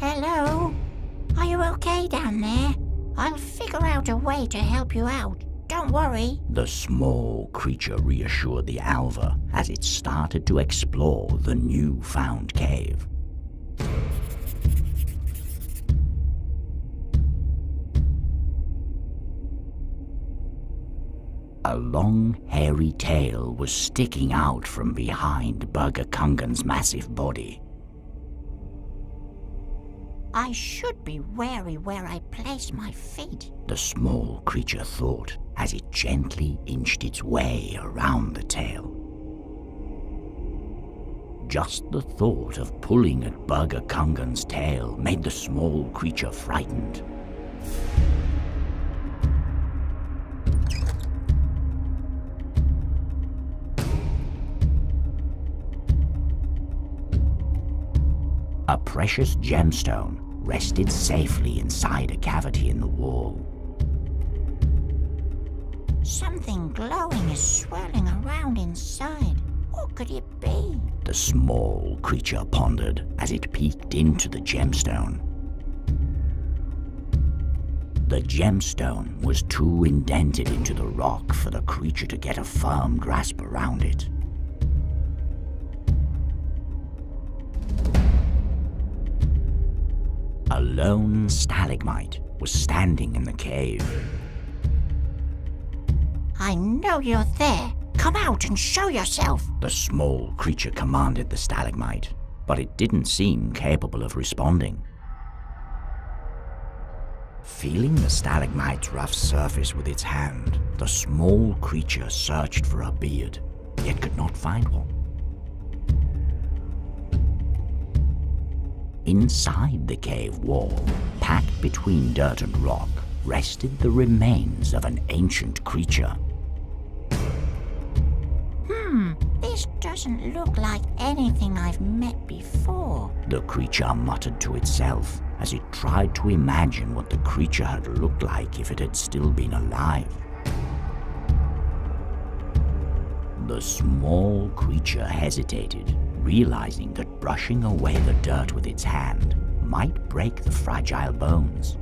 Hello? Are you okay down there? I'll figure out a way to help you out. Don't worry. The small creature reassured the Alva as it started to explore the new-found cave. A long, hairy tail was sticking out from behind Bergakungen's massive body. I should be wary where I place my feet, the small creature thought as it gently inched its way around the tail. Just the thought of pulling at Bergakungen's tail made the small creature frightened. A precious gemstone rested safely inside a cavity in the wall. Something glowing is swirling around inside. What could it be? The small creature pondered as it peeked into the gemstone. The gemstone was too indented into the rock for the creature to get a firm grasp around it. A lone stalagmite was standing in the cave. I know you're there. Come out and show yourself. The small creature commanded the stalagmite, but it didn't seem capable of responding. Feeling the stalagmite's rough surface with its hand, the small creature searched for a beard, yet could not find one. Inside the cave wall, packed between dirt and rock, rested the remains of an ancient creature. This doesn't look like anything I've met before, the creature muttered to itself as it tried to imagine what the creature had looked like if it had still been alive. The small creature hesitated, realizing that brushing away the dirt with its hand might break the fragile bones.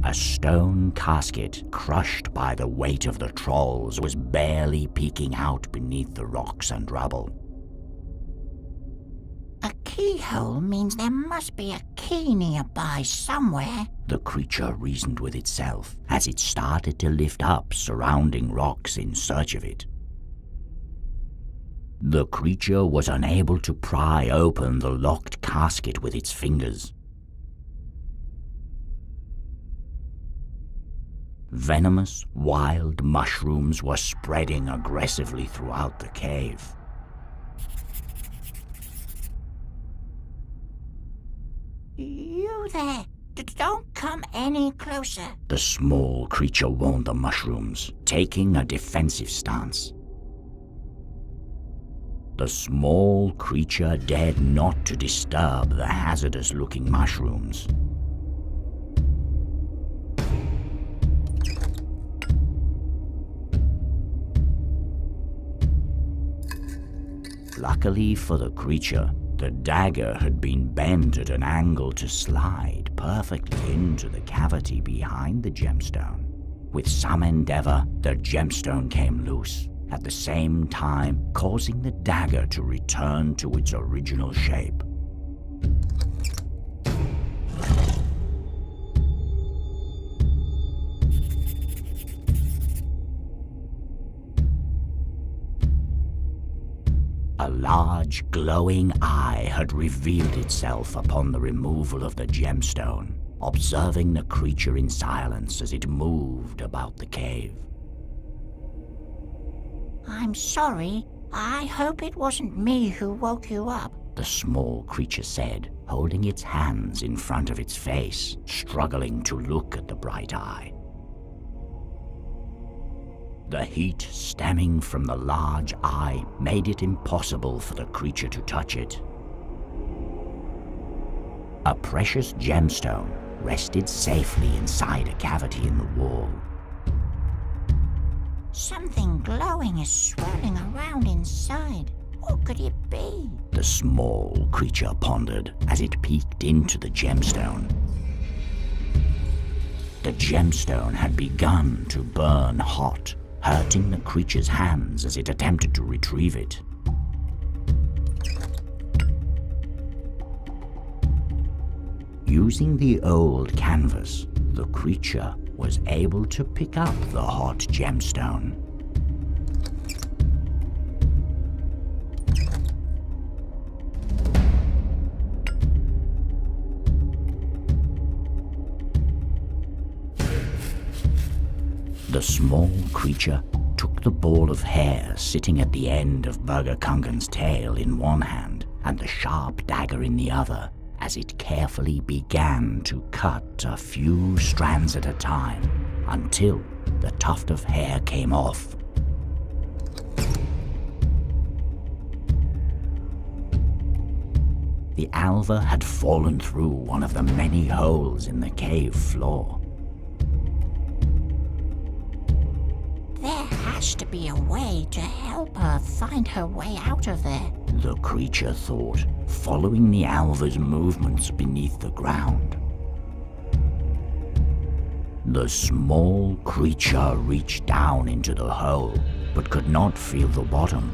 A stone casket, crushed by the weight of the trolls, was barely peeking out beneath the rocks and rubble. A keyhole means there must be a key nearby somewhere, the creature reasoned with itself as it started to lift up surrounding rocks in search of it. The creature was unable to pry open the locked casket with its fingers. Venomous, wild mushrooms were spreading aggressively throughout the cave. You there! Don't come any closer, the small creature warned the mushrooms, taking a defensive stance. The small creature dared not to disturb the hazardous-looking mushrooms. Luckily for the creature, the dagger had been bent at an angle to slide perfectly into the cavity behind the gemstone. With some endeavor, the gemstone came loose, at the same time causing the dagger to return to its original shape. A large, glowing eye had revealed itself upon the removal of the gemstone, observing the creature in silence as it moved about the cave. I'm sorry, I hope it wasn't me who woke you up. The small creature said, holding its hands in front of its face, struggling to look at the bright eye. The heat stemming from the large eye made it impossible for the creature to touch it. A precious gemstone rested safely inside a cavity in the wall. Something glowing is swirling around inside. What could it be? The small creature pondered as it peeked into the gemstone. The gemstone had begun to burn hot, hurting the creature's hands as it attempted to retrieve it. Using the old canvas, the creature was able to pick up the hot gemstone. The small creature took the ball of hair sitting at the end of Bergakungen's tail in one hand and the sharp dagger in the other, as it carefully began to cut a few strands at a time until the tuft of hair came off. The alva had fallen through one of the many holes in the cave floor. There has to be a way to help her find her way out of there. The creature thought, following the alva's movements beneath the ground. The small creature reached down into the hole, but could not feel the bottom.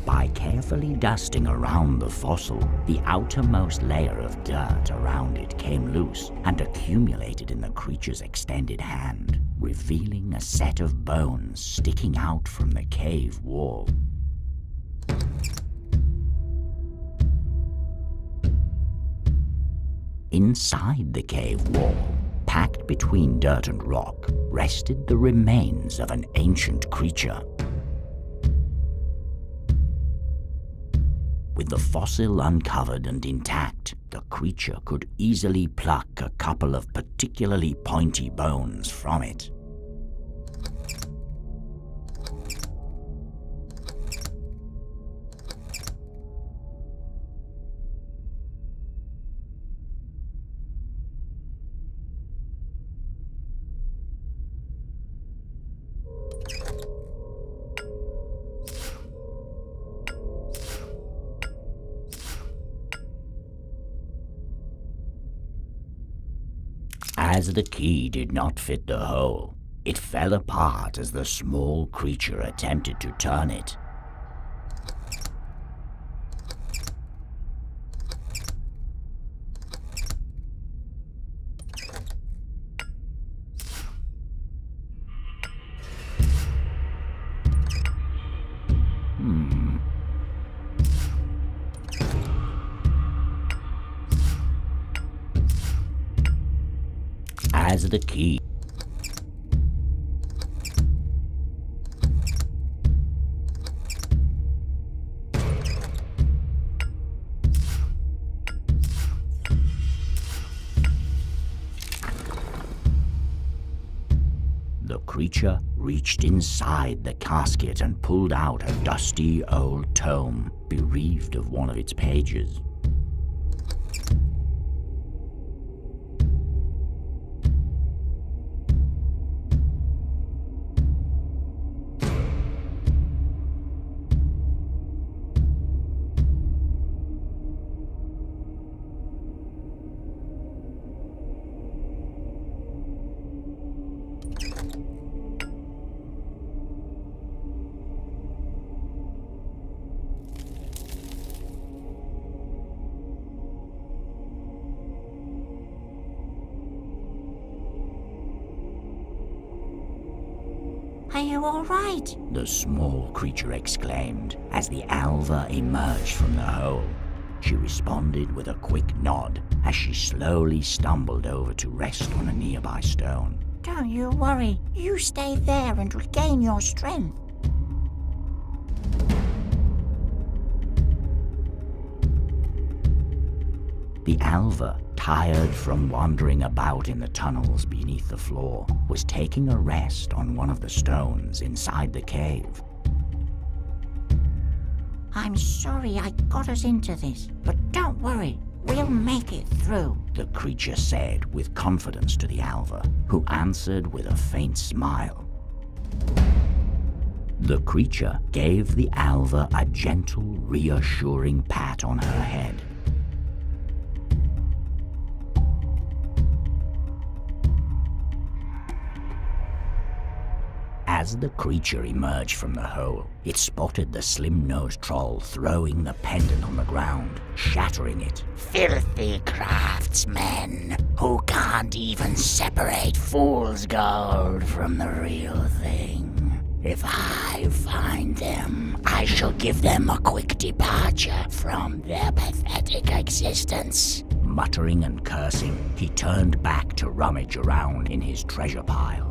By carefully dusting around the fossil, the outermost layer of dirt around it came loose and accumulated in the creature's extended hand, revealing a set of bones sticking out from the cave wall. Inside the cave wall, packed between dirt and rock, rested the remains of an ancient creature. With the fossil uncovered and intact, the creature could easily pluck a couple of particularly pointy bones from it. As the key did not fit the hole, it fell apart as the small creature attempted to turn it. As the key The creature reached inside the casket and pulled out a dusty old tome, bereaved of one of its pages. Are you all right? The small creature exclaimed as the alva emerged from the hole. She responded with a quick nod as she slowly stumbled over to rest on a nearby stone. Don't you worry. You stay there and regain your strength. The Alva, tired from wandering about in the tunnels beneath the floor, was taking a rest on one of the stones inside the cave. I'm sorry I got us into this, but don't worry. We'll make it through, the creature said with confidence to the Alva, who answered with a faint smile. The creature gave the Alva a gentle, reassuring pat on her head. As the creature emerged from the hole, it spotted the slim-nosed troll throwing the pendant on the ground, shattering it. Filthy craftsmen who can't even separate fool's gold from the real thing. If I find them, I shall give them a quick departure from their pathetic existence. Muttering and cursing, he turned back to rummage around in his treasure pile.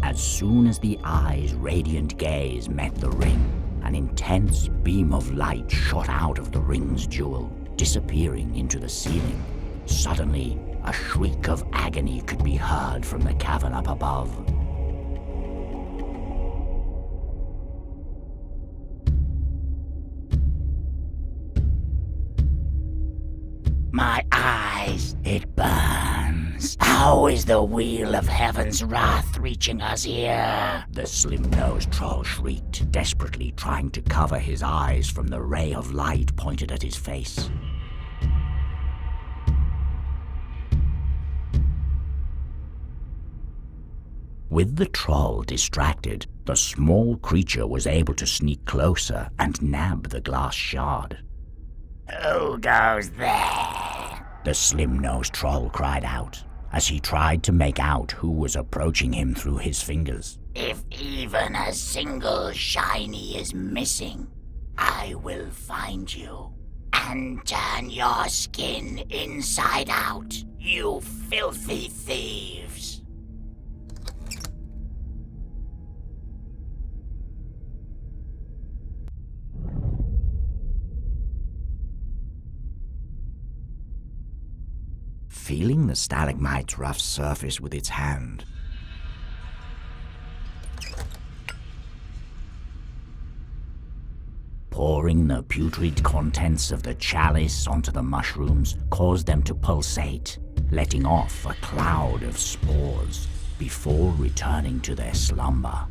As soon as the eye's radiant gaze met the ring, an intense beam of light shot out of the ring's jewel, disappearing into the ceiling. Suddenly, a shriek of agony could be heard from the cavern up above. My eyes, it burns. How is the wheel of heaven's wrath reaching us here? The slim-nosed troll shrieked, desperately trying to cover his eyes from the ray of light pointed at his face. With the troll distracted, the small creature was able to sneak closer and nab the glass shard. Who goes there? The slim-nosed troll cried out, as he tried to make out who was approaching him through his fingers. If even a single shiny is missing, I will find you and turn your skin inside out, you filthy thieves. Feeling the stalagmite's rough surface with its hand, pouring the putrid contents of the chalice onto the mushrooms caused them to pulsate, letting off a cloud of spores before returning to their slumber.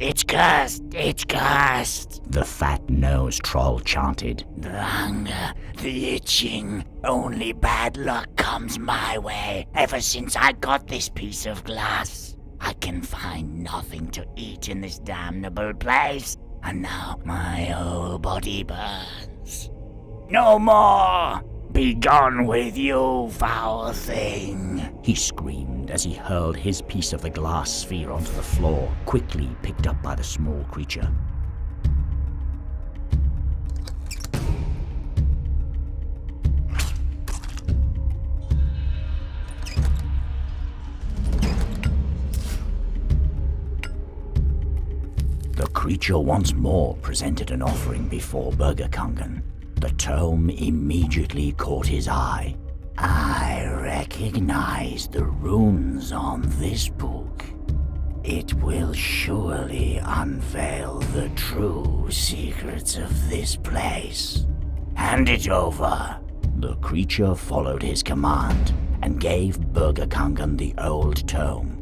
It's cursed, it's cursed. The fat-nosed troll chanted. The hunger, the itching, only bad luck comes my way. Ever since I got this piece of glass, I can find nothing to eat in this damnable place, and now my whole body burns. No more! Be gone with you, foul thing! He screamed as he hurled his piece of the glass sphere onto the floor, quickly picked up by the small creature. The creature once more presented an offering before Bergakungen. The tome immediately caught his eye. I recognize the runes on this book, it will surely unveil the true secrets of this place. Hand it over. The creature followed his command and gave Bergakungen the old tome.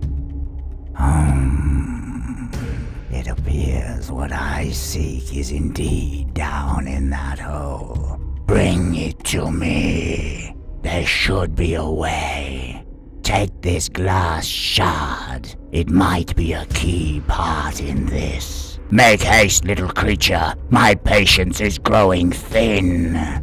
It appears what I seek is indeed down in that hole. Bring it to me. There should be a way. Take this glass shard. It might be a key part in this. Make haste, little creature. My patience is growing thin.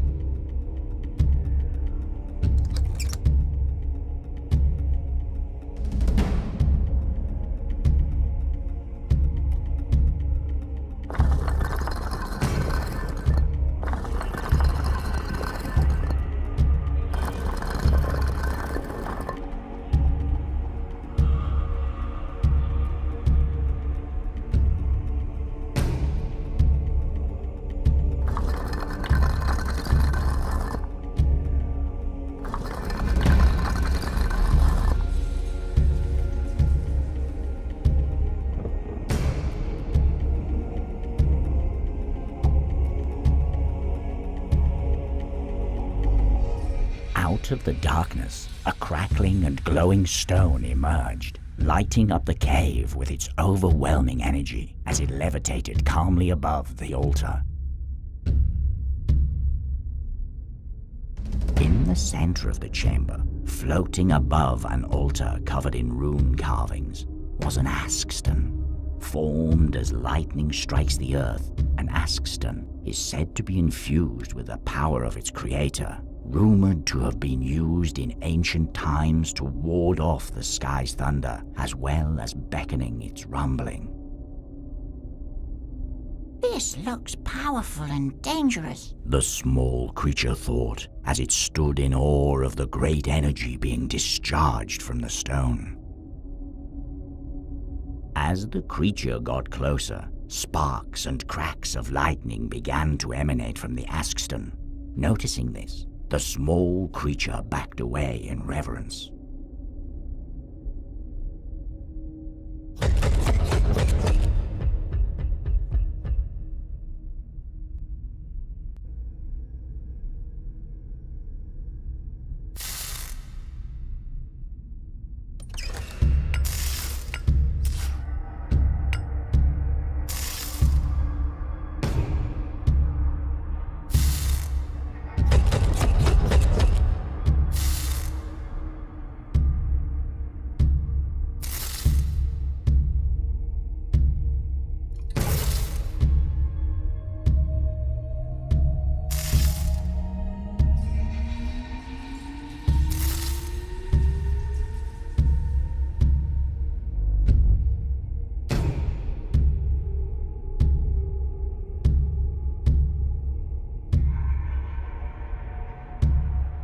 Out of the darkness, a crackling and glowing stone emerged, lighting up the cave with its overwhelming energy as it levitated calmly above the altar. In the center of the chamber, floating above an altar covered in rune carvings, was an askstone. Formed as lightning strikes the earth, an askstone is said to be infused with the power of its creator, rumored to have been used in ancient times to ward off the sky's thunder, as well as beckoning its rumbling. This looks powerful and dangerous, The small creature thought, as it stood in awe of the great energy being discharged from the stone. As the creature got closer, sparks and cracks of lightning began to emanate from the askstone. Noticing this, the small creature backed away in reverence.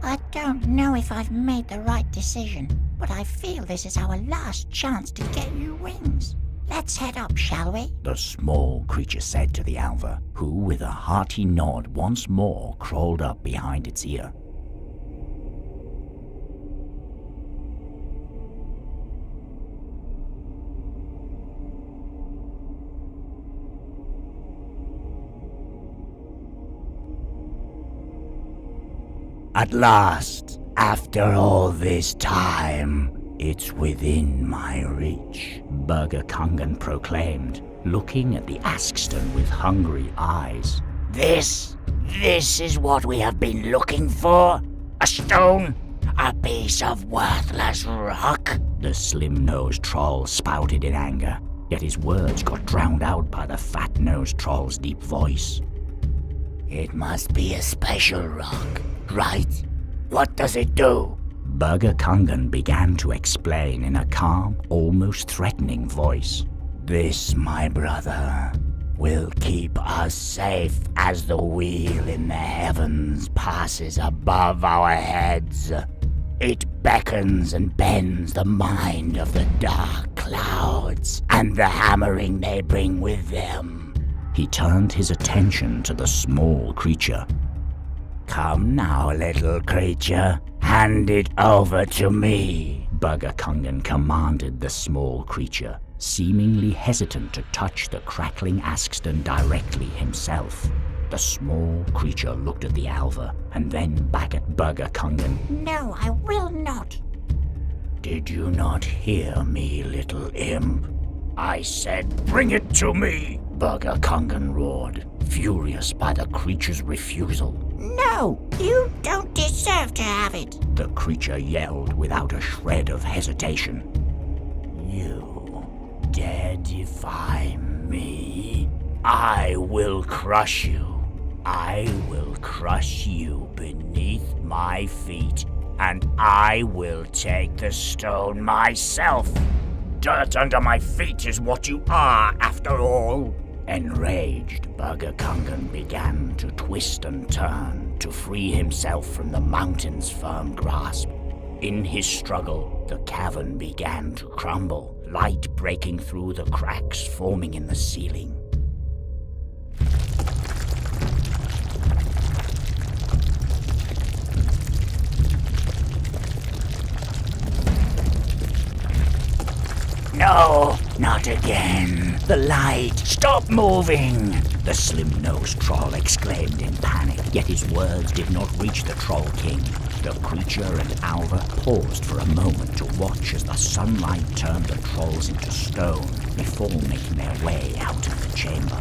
I don't know if I've made the right decision, but I feel this is our last chance to get you wings. Let's head up, shall we? The small creature said to the alva, who with a hearty nod once more crawled up behind its ear. At last, after all this time, it's within my reach. Bergakungen proclaimed, looking at the askstone with hungry eyes. This is what we have been looking for? A stone? A piece of worthless rock? The slim-nosed troll spouted in anger, yet his words got drowned out by the fat-nosed troll's deep voice. It must be a special rock, right? What does it do? Bergakungen began to explain in a calm, almost threatening voice. This, my brother, will keep us safe as the wheel in the heavens passes above our heads. It beckons and bends the mind of the dark clouds and the hammering they bring with them. He turned his attention to the small creature. Come now, little creature. Hand it over to me. Bergakungen commanded the small creature, seemingly hesitant to touch the crackling Askston directly himself. The small creature looked at the Alva and then back at Bergakungen. No, I will not. Did you not hear me, little imp? I said, bring it to me! Bergakungen roared, furious by the creature's refusal. No, you don't deserve to have it. The creature yelled without a shred of hesitation. You dare defy me? I will crush you. I will crush you beneath my feet, and I will take the stone myself. Dirt under my feet is what you are, after all. Enraged, Bergakungen began to twist and turn to free himself from the mountain's firm grasp. In his struggle, the cavern began to crumble, light breaking through the cracks forming in the ceiling. No, not again. The light. Stop moving. The slim-nosed troll exclaimed in panic, yet his words did not reach the Troll King. The creature and Alva paused for a moment to watch as the sunlight turned the trolls into stone before making their way out of the chamber.